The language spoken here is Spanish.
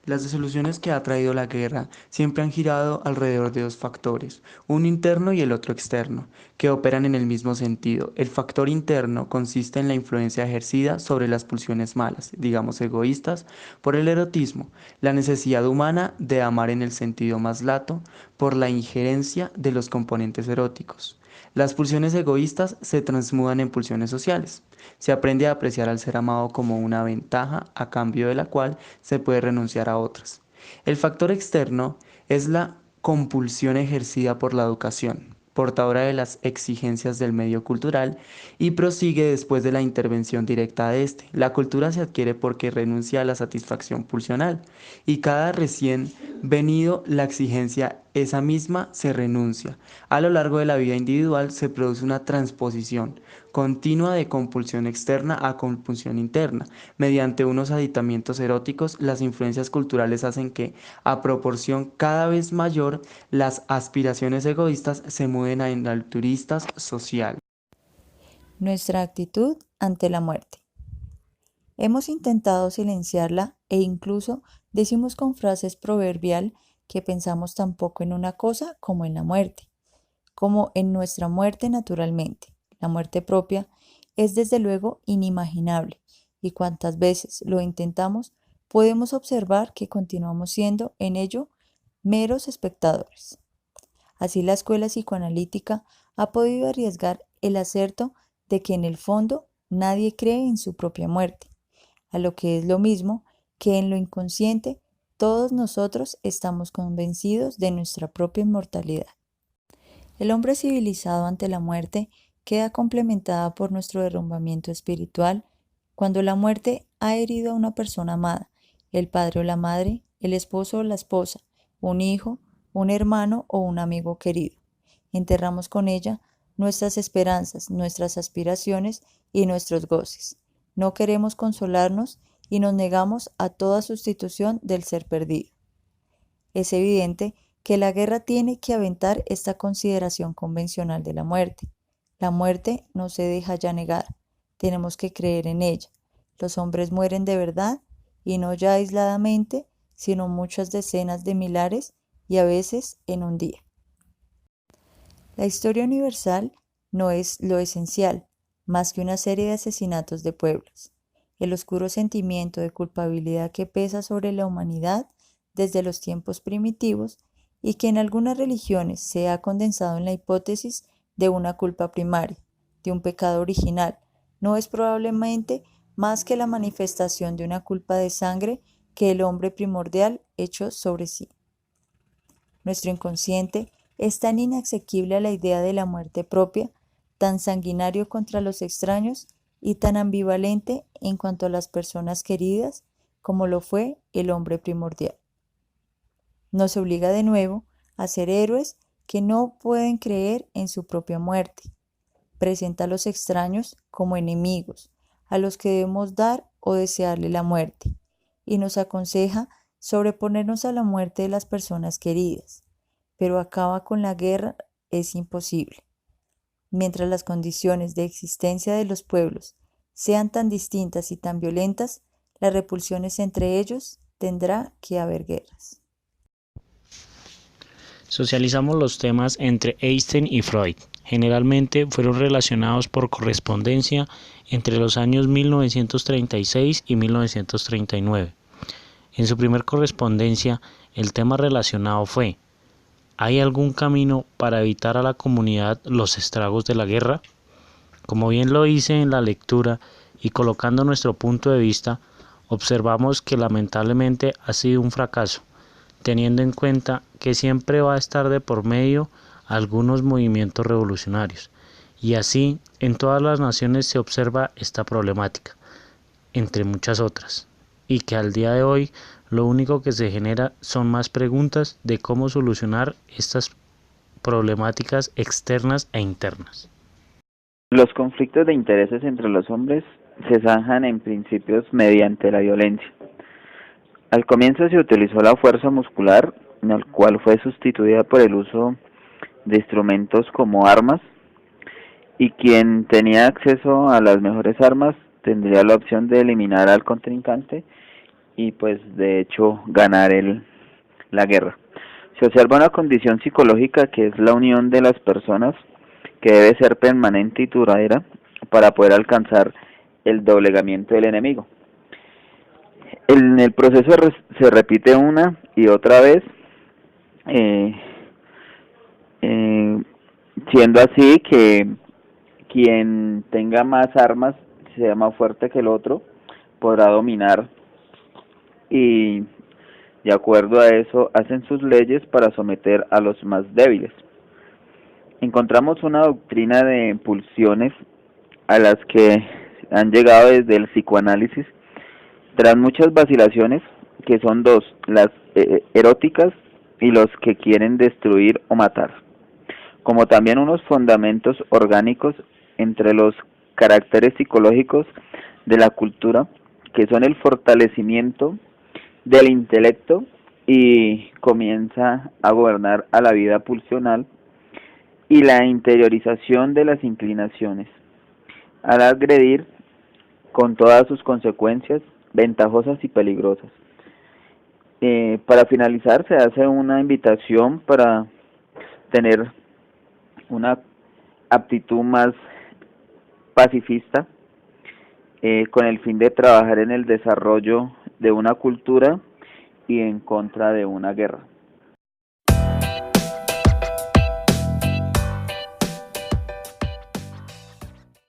Las soluciones que ha traído la guerra siempre han girado alrededor de dos factores, uno interno y el otro externo, que operan en el mismo sentido. El factor interno consiste en la influencia ejercida sobre las pulsiones malas, digamos egoístas, por el erotismo, la necesidad humana de amar en el sentido más lato, por la injerencia de los componentes eróticos. Las pulsiones egoístas se transmudan en pulsiones sociales. Se aprende a apreciar al ser amado como una ventaja a cambio de la cual se puede renunciar a otras. El factor externo es la compulsión ejercida por la educación, portadora de las exigencias del medio cultural, y prosigue después de la intervención directa de este. La cultura se adquiere porque renuncia a la satisfacción pulsional, y cada recién venido la exigencia esa misma se renuncia. A lo largo de la vida individual se produce una transposición continua de compulsión externa a compulsión interna. Mediante unos aditamientos eróticos, las influencias culturales hacen que, a proporción cada vez mayor, las aspiraciones egoístas se muden a altruistas social. Nuestra actitud ante la muerte. Hemos intentado silenciarla e incluso decimos con frases proverbial que pensamos tan poco en una cosa como en la muerte, como en nuestra muerte naturalmente. La muerte propia es desde luego inimaginable y cuantas veces lo intentamos podemos observar que continuamos siendo en ello meros espectadores. Así la escuela psicoanalítica ha podido arriesgar el acerto de que en el fondo nadie cree en su propia muerte, a lo que es lo mismo que en lo inconsciente todos nosotros estamos convencidos de nuestra propia inmortalidad. El hombre civilizado ante la muerte queda complementada por nuestro derrumbamiento espiritual cuando la muerte ha herido a una persona amada, el padre o la madre, el esposo o la esposa, un hijo, un hermano o un amigo querido. Enterramos con ella nuestras esperanzas, nuestras aspiraciones y nuestros goces. No queremos consolarnos y nos negamos a toda sustitución del ser perdido. Es evidente que la guerra tiene que aventar esta consideración convencional de la muerte. La muerte no se deja ya negar, tenemos que creer en ella. Los hombres mueren de verdad y no ya aisladamente, sino muchas decenas de millares y a veces en un día. La historia universal no es lo esencial, más que una serie de asesinatos de pueblos. El oscuro sentimiento de culpabilidad que pesa sobre la humanidad desde los tiempos primitivos y que en algunas religiones se ha condensado en la hipótesis de una culpa primaria, de un pecado original, no es probablemente más que la manifestación de una culpa de sangre que el hombre primordial echó sobre sí. Nuestro inconsciente es tan inasequible a la idea de la muerte propia, tan sanguinario contra los extraños y tan ambivalente en cuanto a las personas queridas como lo fue el hombre primordial. Nos obliga de nuevo a ser héroes que no pueden creer en su propia muerte. Presenta a los extraños como enemigos, a los que debemos dar o desearle la muerte, y nos aconseja sobreponernos a la muerte de las personas queridas, pero acaba con la guerra es imposible. Mientras las condiciones de existencia de los pueblos sean tan distintas y tan violentas, las repulsiones entre ellos tendrá que haber guerras. Socializamos los temas entre Einstein y Freud. Generalmente fueron relacionados por correspondencia entre los años 1936 y 1939. En su primer correspondencia, el tema relacionado fue: ¿hay algún camino para evitar a la comunidad los estragos de la guerra? Como bien lo hice en la lectura y colocando nuestro punto de vista, observamos que lamentablemente ha sido un fracaso, teniendo en cuenta que siempre va a estar de por medio algunos movimientos revolucionarios. Y así, en todas las naciones se observa esta problemática, entre muchas otras, y que al día de hoy lo único que se genera son más preguntas de cómo solucionar estas problemáticas externas e internas. Los conflictos de intereses entre los hombres se zanjan en principios mediante la violencia. Al comienzo se utilizó la fuerza muscular, la cual fue sustituida por el uso de instrumentos como armas, y quien tenía acceso a las mejores armas tendría la opción de eliminar al contrincante y pues de hecho ganar la guerra. Se observa una condición psicológica que es la unión de las personas, que debe ser permanente y duradera para poder alcanzar el doblegamiento del enemigo. En el proceso se repite una y otra vez, eh, eh, siendo así que quien tenga más armas, sea más fuerte que el otro, podrá dominar, y de acuerdo a eso hacen sus leyes para someter a los más débiles. Encontramos una doctrina de pulsiones a las que han llegado desde el psicoanálisis, tras muchas vacilaciones, que son dos: las eróticas y los que quieren destruir o matar, como también unos fundamentos orgánicos entre los caracteres psicológicos de la cultura, que son el fortalecimiento del intelecto y comienza a gobernar a la vida pulsional, y la interiorización de las inclinaciones, al agredir con todas sus consecuencias ventajosas y peligrosas. Para finalizar, se hace una invitación para tener una aptitud más pacifista, con el fin de trabajar en el desarrollo de una cultura y en contra de una guerra.